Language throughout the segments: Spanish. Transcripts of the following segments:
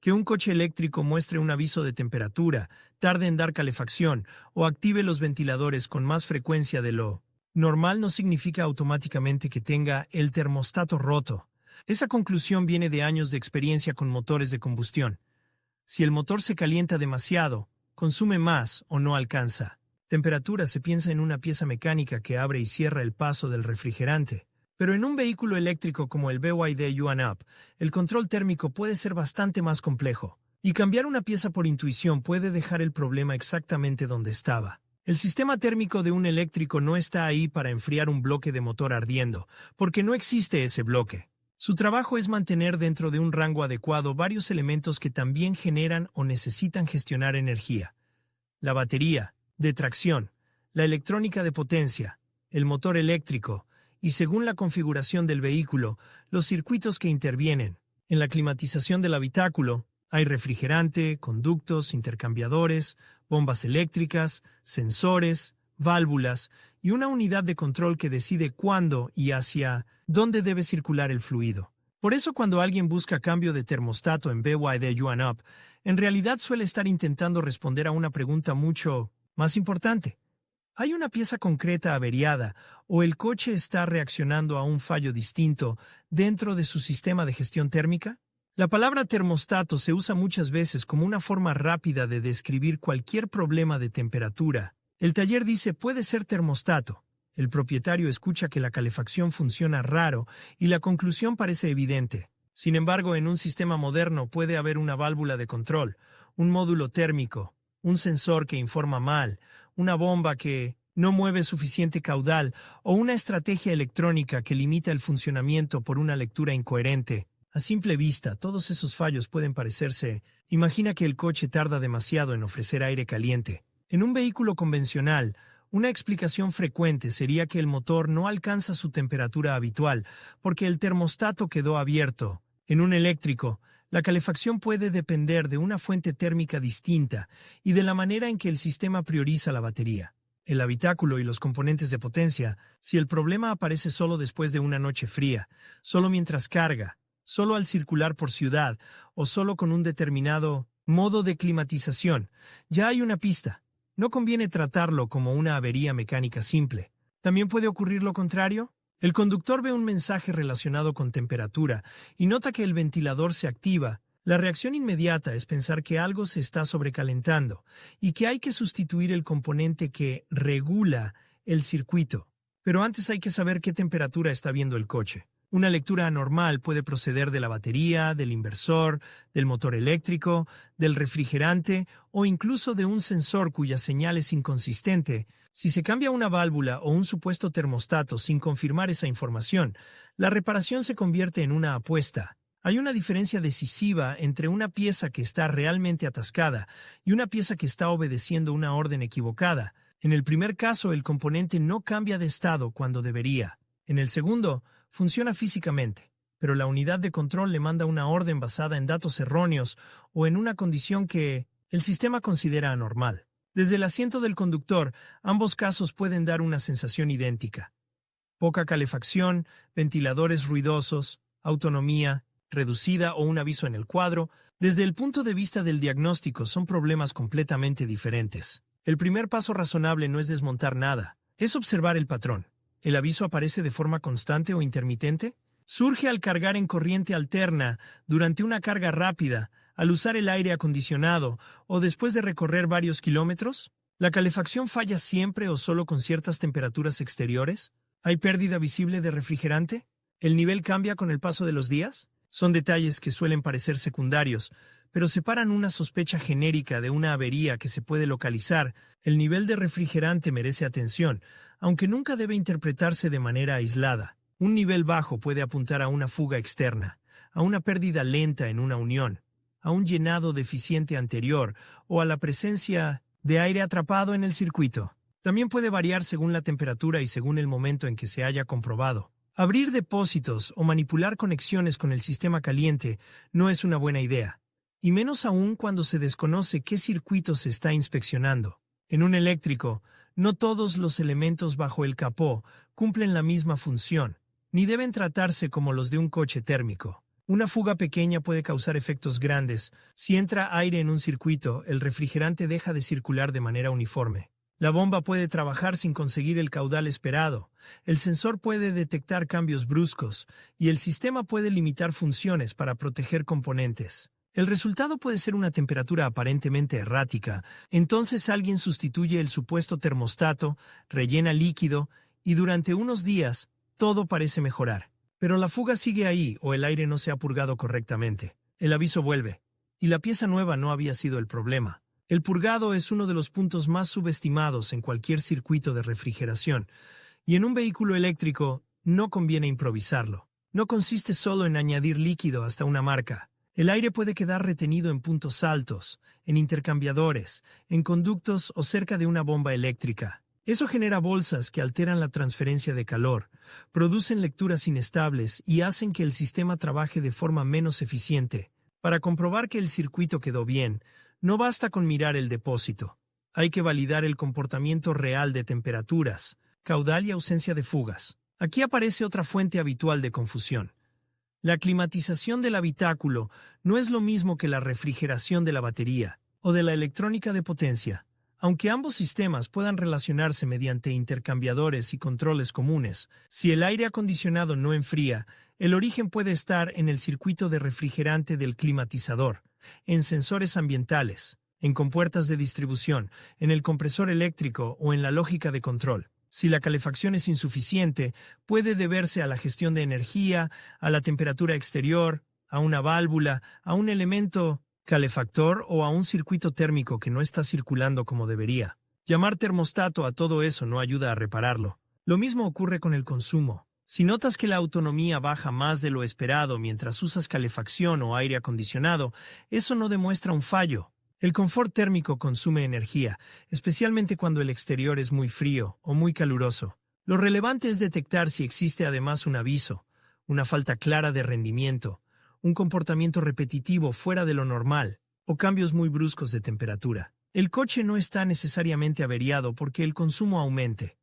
Que un coche eléctrico muestre un aviso de temperatura, tarde en dar calefacción o active los ventiladores con más frecuencia de lo normal no significa automáticamente que tenga el termostato roto. Esa conclusión viene de años de experiencia con motores de combustión. Si el motor se calienta demasiado, consume más o no alcanza temperatura, se piensa en una pieza mecánica que abre y cierra el paso del refrigerante. Pero en un vehículo eléctrico como el BYD Yuan-Up, el control térmico puede ser bastante más complejo, y cambiar una pieza por intuición puede dejar el problema exactamente donde estaba. El sistema térmico de un eléctrico no está ahí para enfriar un bloque de motor ardiendo, porque no existe ese bloque. Su trabajo es mantener dentro de un rango adecuado varios elementos que también generan o necesitan gestionar energía. La batería de tracción, la electrónica de potencia, el motor eléctrico, y según la configuración del vehículo, los circuitos que intervienen. En la climatización del habitáculo, hay refrigerante, conductos, intercambiadores, bombas eléctricas, sensores, válvulas y una unidad de control que decide cuándo y hacia dónde debe circular el fluido. Por eso cuando alguien busca cambio de termostato en BYD Yuan-Up, en realidad suele estar intentando responder a una pregunta mucho más importante. ¿Hay una pieza concreta averiada o el coche está reaccionando a un fallo distinto dentro de su sistema de gestión térmica? La palabra termostato se usa muchas veces como una forma rápida de describir cualquier problema de temperatura. El taller dice puede ser termostato. El propietario escucha que la calefacción funciona raro y la conclusión parece evidente. Sin embargo, en un sistema moderno puede haber una válvula de control, un módulo térmico, un sensor que informa mal, una bomba que no mueve suficiente caudal o una estrategia electrónica que limita el funcionamiento por una lectura incoherente. A simple vista, todos esos fallos pueden parecerse. Imagina que el coche tarda demasiado en ofrecer aire caliente. En un vehículo convencional, una explicación frecuente sería que el motor no alcanza su temperatura habitual porque el termostato quedó abierto. En un eléctrico, la calefacción puede depender de una fuente térmica distinta y de la manera en que el sistema prioriza la batería, el habitáculo y los componentes de potencia. Si el problema aparece solo después de una noche fría, solo mientras carga, solo al circular por ciudad o solo con un determinado modo de climatización, ya hay una pista. No conviene tratarlo como una avería mecánica simple. ¿También puede ocurrir lo contrario? El conductor ve un mensaje relacionado con temperatura y nota que el ventilador se activa. La reacción inmediata es pensar que algo se está sobrecalentando y que hay que sustituir el componente que regula el circuito. Pero antes hay que saber qué temperatura está viendo el coche. Una lectura anormal puede proceder de la batería, del inversor, del motor eléctrico, del refrigerante o incluso de un sensor cuya señal es inconsistente. Si se cambia una válvula o un supuesto termostato sin confirmar esa información, la reparación se convierte en una apuesta. Hay una diferencia decisiva entre una pieza que está realmente atascada y una pieza que está obedeciendo una orden equivocada. En el primer caso, el componente no cambia de estado cuando debería. En el segundo, funciona físicamente, pero la unidad de control le manda una orden basada en datos erróneos o en una condición que el sistema considera anormal. Desde el asiento del conductor, ambos casos pueden dar una sensación idéntica. Poca calefacción, ventiladores ruidosos, autonomía reducida o un aviso en el cuadro. Desde el punto de vista del diagnóstico, son problemas completamente diferentes. El primer paso razonable no es desmontar nada, es observar el patrón. ¿El aviso aparece de forma constante o intermitente? ¿Surge al cargar en corriente alterna, durante una carga rápida, al usar el aire acondicionado o después de recorrer varios kilómetros? ¿La calefacción falla siempre o solo con ciertas temperaturas exteriores? ¿Hay pérdida visible de refrigerante? ¿El nivel cambia con el paso de los días? Son detalles que suelen parecer secundarios, pero separan una sospecha genérica de una avería que se puede localizar. El nivel de refrigerante merece atención, aunque nunca debe interpretarse de manera aislada. Un nivel bajo puede apuntar a una fuga externa, a una pérdida lenta en una unión, a un llenado deficiente anterior o a la presencia de aire atrapado en el circuito. También puede variar según la temperatura y según el momento en que se haya comprobado. Abrir depósitos o manipular conexiones con el sistema caliente no es una buena idea, y menos aún cuando se desconoce qué circuito se está inspeccionando. En un eléctrico, no todos los elementos bajo el capó cumplen la misma función, ni deben tratarse como los de un coche térmico. Una fuga pequeña puede causar efectos grandes. Si entra aire en un circuito, el refrigerante deja de circular de manera uniforme. La bomba puede trabajar sin conseguir el caudal esperado. El sensor puede detectar cambios bruscos y el sistema puede limitar funciones para proteger componentes. El resultado puede ser una temperatura aparentemente errática. Entonces alguien sustituye el supuesto termostato, rellena líquido y durante unos días todo parece mejorar. Pero la fuga sigue ahí o el aire no se ha purgado correctamente. El aviso vuelve. Y la pieza nueva no había sido el problema. El purgado es uno de los puntos más subestimados en cualquier circuito de refrigeración. Y en un vehículo eléctrico no conviene improvisarlo. No consiste solo en añadir líquido hasta una marca. El aire puede quedar retenido en puntos altos, en intercambiadores, en conductos o cerca de una bomba eléctrica. Eso genera bolsas que alteran la transferencia de calor, producen lecturas inestables y hacen que el sistema trabaje de forma menos eficiente. Para comprobar que el circuito quedó bien, no basta con mirar el depósito. Hay que validar el comportamiento real de temperaturas, caudal y ausencia de fugas. Aquí aparece otra fuente habitual de confusión. La climatización del habitáculo no es lo mismo que la refrigeración de la batería o de la electrónica de potencia. Aunque ambos sistemas puedan relacionarse mediante intercambiadores y controles comunes, si el aire acondicionado no enfría, el origen puede estar en el circuito de refrigerante del climatizador, en sensores ambientales, en compuertas de distribución, en el compresor eléctrico o en la lógica de control. Si la calefacción es insuficiente, puede deberse a la gestión de energía, a la temperatura exterior, a una válvula, a un elemento calefactor o a un circuito térmico que no está circulando como debería. Llamar termostato a todo eso no ayuda a repararlo. Lo mismo ocurre con el consumo. Si notas que la autonomía baja más de lo esperado mientras usas calefacción o aire acondicionado, eso no demuestra un fallo. El confort térmico consume energía, especialmente cuando el exterior es muy frío o muy caluroso. Lo relevante es detectar si existe además un aviso, una falta clara de rendimiento, un comportamiento repetitivo fuera de lo normal o cambios muy bruscos de temperatura. El coche no está necesariamente averiado porque el consumo aumente.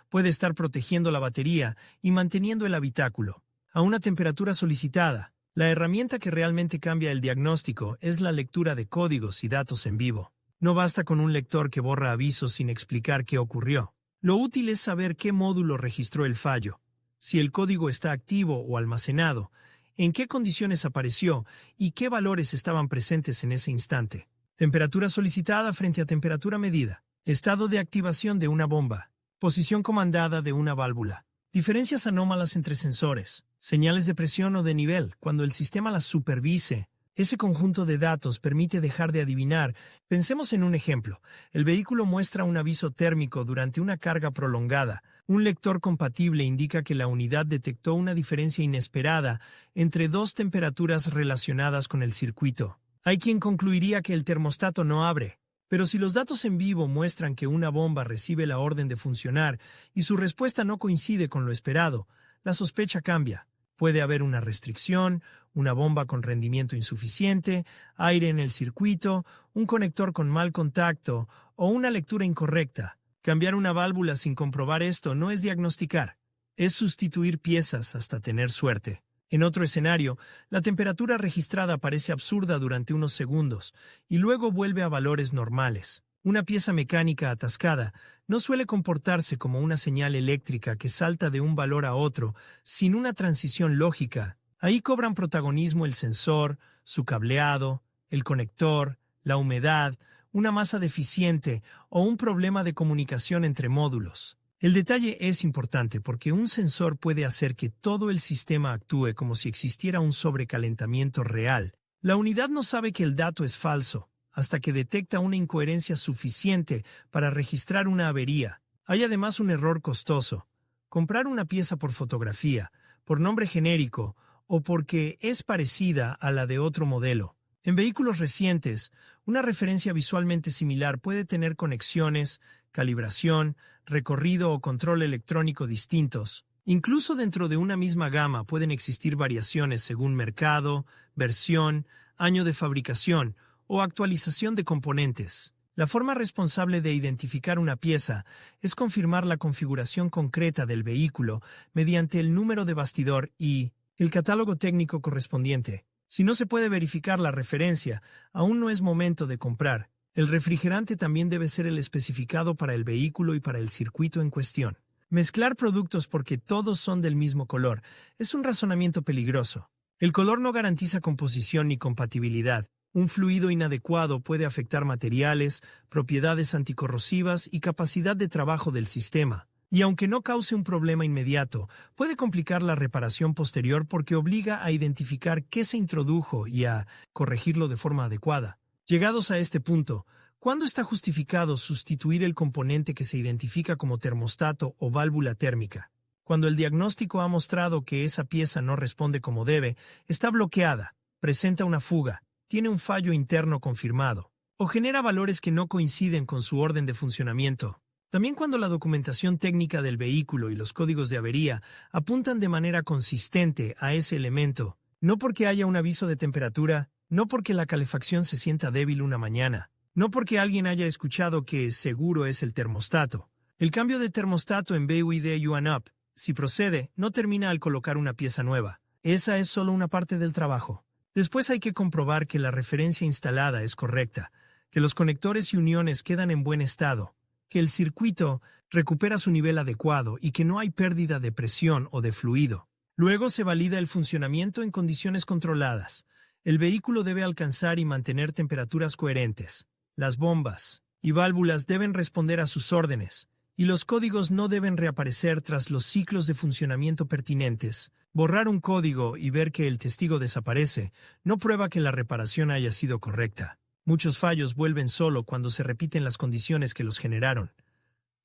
Puede estar protegiendo la batería y manteniendo el habitáculo a una temperatura solicitada. La herramienta que realmente cambia el diagnóstico es la lectura de códigos y datos en vivo. No basta con un lector que borra avisos sin explicar qué ocurrió. Lo útil es saber qué módulo registró el fallo, si el código está activo o almacenado, en qué condiciones apareció y qué valores estaban presentes en ese instante. Temperatura solicitada frente a temperatura medida. Estado de activación de una bomba. Posición comandada de una válvula. Diferencias anómalas entre sensores. Señales de presión o de nivel. Cuando el sistema las supervise, ese conjunto de datos permite dejar de adivinar. Pensemos en un ejemplo. El vehículo muestra un aviso térmico durante una carga prolongada. Un lector compatible indica que la unidad detectó una diferencia inesperada entre dos temperaturas relacionadas con el circuito. Hay quien concluiría que el termostato no abre. Pero si los datos en vivo muestran que una bomba recibe la orden de funcionar y su respuesta no coincide con lo esperado, la sospecha cambia. Puede haber una restricción, una bomba con rendimiento insuficiente, aire en el circuito, un conector con mal contacto o una lectura incorrecta. Cambiar una válvula sin comprobar esto no es diagnosticar, es sustituir piezas hasta tener suerte. En otro escenario, la temperatura registrada parece absurda durante unos segundos y luego vuelve a valores normales. Una pieza mecánica atascada no suele comportarse como una señal eléctrica que salta de un valor a otro sin una transición lógica. Ahí cobran protagonismo el sensor, su cableado, el conector, la humedad, una masa deficiente o un problema de comunicación entre módulos. El detalle es importante porque un sensor puede hacer que todo el sistema actúe como si existiera un sobrecalentamiento real. La unidad no sabe que el dato es falso hasta que detecta una incoherencia suficiente para registrar una avería. Hay además un error costoso. Comprar una pieza por fotografía, por nombre genérico o porque es parecida a la de otro modelo. En vehículos recientes, una referencia visualmente similar puede tener conexiones, calibración, recorrido o control electrónico distintos. Incluso dentro de una misma gama pueden existir variaciones según mercado, versión, año de fabricación o actualización de componentes. La forma responsable de identificar una pieza es confirmar la configuración concreta del vehículo mediante el número de bastidor y el catálogo técnico correspondiente. Si no se puede verificar la referencia, aún no es momento de comprar. El refrigerante también debe ser el especificado para el vehículo y para el circuito en cuestión. Mezclar productos porque todos son del mismo color es un razonamiento peligroso. El color no garantiza composición ni compatibilidad. Un fluido inadecuado puede afectar materiales, propiedades anticorrosivas y capacidad de trabajo del sistema. Y aunque no cause un problema inmediato, puede complicar la reparación posterior porque obliga a identificar qué se introdujo y a corregirlo de forma adecuada. Llegados a este punto, ¿cuándo está justificado sustituir el componente que se identifica como termostato o válvula térmica? Cuando el diagnóstico ha mostrado que esa pieza no responde como debe, está bloqueada, presenta una fuga, tiene un fallo interno confirmado, o genera valores que no coinciden con su orden de funcionamiento. También cuando la documentación técnica del vehículo y los códigos de avería apuntan de manera consistente a ese elemento, no porque haya un aviso de temperatura, no porque la calefacción se sienta débil una mañana, no porque alguien haya escuchado que seguro es el termostato. El cambio de termostato en BUID UNUP, si procede, no termina al colocar una pieza nueva. Esa es solo una parte del trabajo. Después hay que comprobar que la referencia instalada es correcta, que los conectores y uniones quedan en buen estado, que el circuito recupera su nivel adecuado y que no hay pérdida de presión o de fluido. Luego se valida el funcionamiento en condiciones controladas. El vehículo debe alcanzar y mantener temperaturas coherentes. Las bombas y válvulas deben responder a sus órdenes, y los códigos no deben reaparecer tras los ciclos de funcionamiento pertinentes. Borrar un código y ver que el testigo desaparece no prueba que la reparación haya sido correcta. Muchos fallos vuelven solo cuando se repiten las condiciones que los generaron.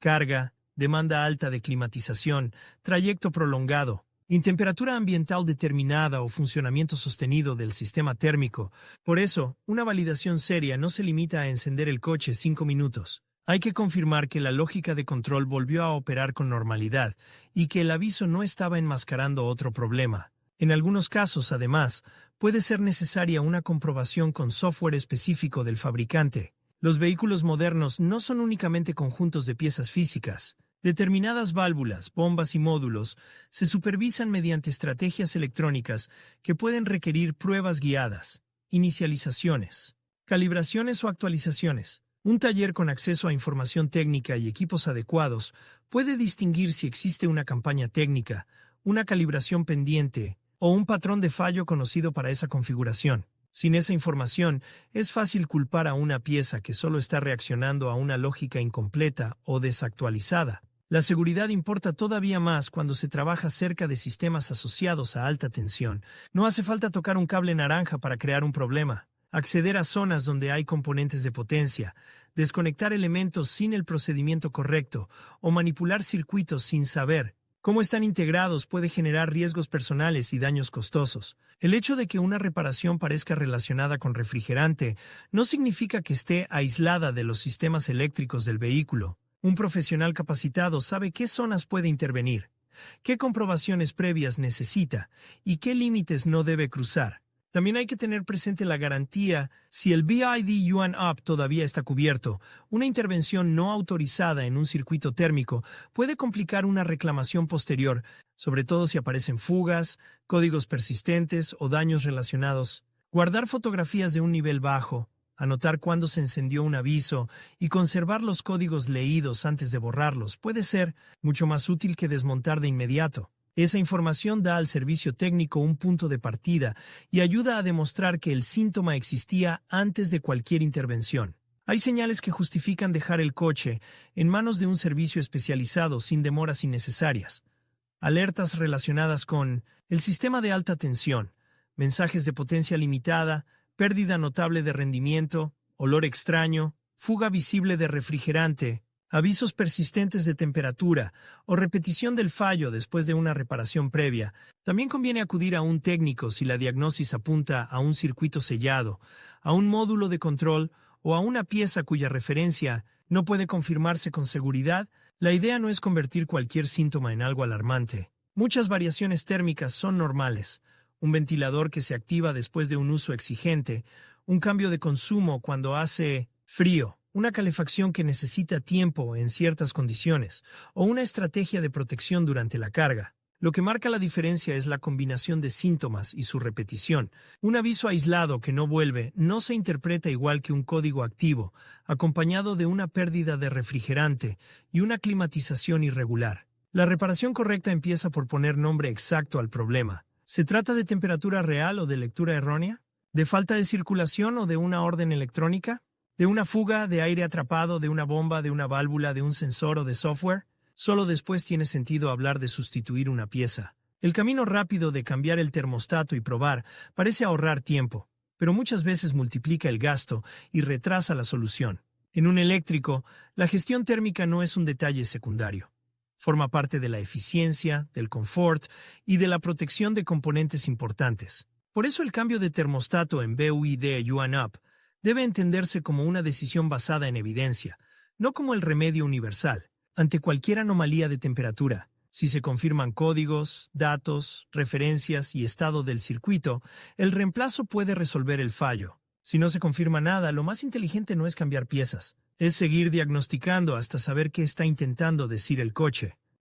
Carga, demanda alta de climatización, trayecto prolongado, intemperatura ambiental determinada o funcionamiento sostenido del sistema térmico. Por eso, una validación seria no se limita a encender el coche 5 minutos. Hay que confirmar que la lógica de control volvió a operar con normalidad y que el aviso no estaba enmascarando otro problema. En algunos casos, además, puede ser necesaria una comprobación con software específico del fabricante. Los vehículos modernos no son únicamente conjuntos de piezas físicas. Determinadas válvulas, bombas y módulos se supervisan mediante estrategias electrónicas que pueden requerir pruebas guiadas, inicializaciones, calibraciones o actualizaciones. Un taller con acceso a información técnica y equipos adecuados puede distinguir si existe una campaña técnica, una calibración pendiente o un patrón de fallo conocido para esa configuración. Sin esa información, es fácil culpar a una pieza que solo está reaccionando a una lógica incompleta o desactualizada. La seguridad importa todavía más cuando se trabaja cerca de sistemas asociados a alta tensión. No hace falta tocar un cable naranja para crear un problema. Acceder a zonas donde hay componentes de potencia, desconectar elementos sin el procedimiento correcto o manipular circuitos sin saber cómo están integrados puede generar riesgos personales y daños costosos. El hecho de que una reparación parezca relacionada con refrigerante no significa que esté aislada de los sistemas eléctricos del vehículo. Un profesional capacitado sabe qué zonas puede intervenir, qué comprobaciones previas necesita y qué límites no debe cruzar. También hay que tener presente la garantía si el BID UNUP todavía está cubierto. Una intervención no autorizada en un circuito térmico puede complicar una reclamación posterior, sobre todo si aparecen fugas, códigos persistentes o daños relacionados. Guardar fotografías de un nivel bajo, anotar cuándo se encendió un aviso y conservar los códigos leídos antes de borrarlos puede ser mucho más útil que desmontar de inmediato. Esa información da al servicio técnico un punto de partida y ayuda a demostrar que el síntoma existía antes de cualquier intervención. Hay señales que justifican dejar el coche en manos de un servicio especializado sin demoras innecesarias. Alertas relacionadas con el sistema de alta tensión, mensajes de potencia limitada, pérdida notable de rendimiento, olor extraño, fuga visible de refrigerante, avisos persistentes de temperatura o repetición del fallo después de una reparación previa. También conviene acudir a un técnico si la diagnosis apunta a un circuito sellado, a un módulo de control o a una pieza cuya referencia no puede confirmarse con seguridad. La idea no es convertir cualquier síntoma en algo alarmante. Muchas variaciones térmicas son normales. Un ventilador que se activa después de un uso exigente, un cambio de consumo cuando hace frío, una calefacción que necesita tiempo en ciertas condiciones, o una estrategia de protección durante la carga. Lo que marca la diferencia es la combinación de síntomas y su repetición. Un aviso aislado que no vuelve no se interpreta igual que un código activo, acompañado de una pérdida de refrigerante y una climatización irregular. La reparación correcta empieza por poner nombre exacto al problema. ¿Se trata de temperatura real o de lectura errónea? ¿De falta de circulación o de una orden electrónica? ¿De una fuga, de aire atrapado, de una bomba, de una válvula, de un sensor o de software? Solo después tiene sentido hablar de sustituir una pieza. El camino rápido de cambiar el termostato y probar parece ahorrar tiempo, pero muchas veces multiplica el gasto y retrasa la solución. En un eléctrico, la gestión térmica no es un detalle secundario. Forma parte de la eficiencia, del confort y de la protección de componentes importantes. Por eso el cambio de termostato en BUID UANUP debe entenderse como una decisión basada en evidencia, no como el remedio universal. Ante cualquier anomalía de temperatura, si se confirman códigos, datos, referencias y estado del circuito, el reemplazo puede resolver el fallo. Si no se confirma nada, lo más inteligente no es cambiar piezas, es seguir diagnosticando hasta saber qué está intentando decir el coche.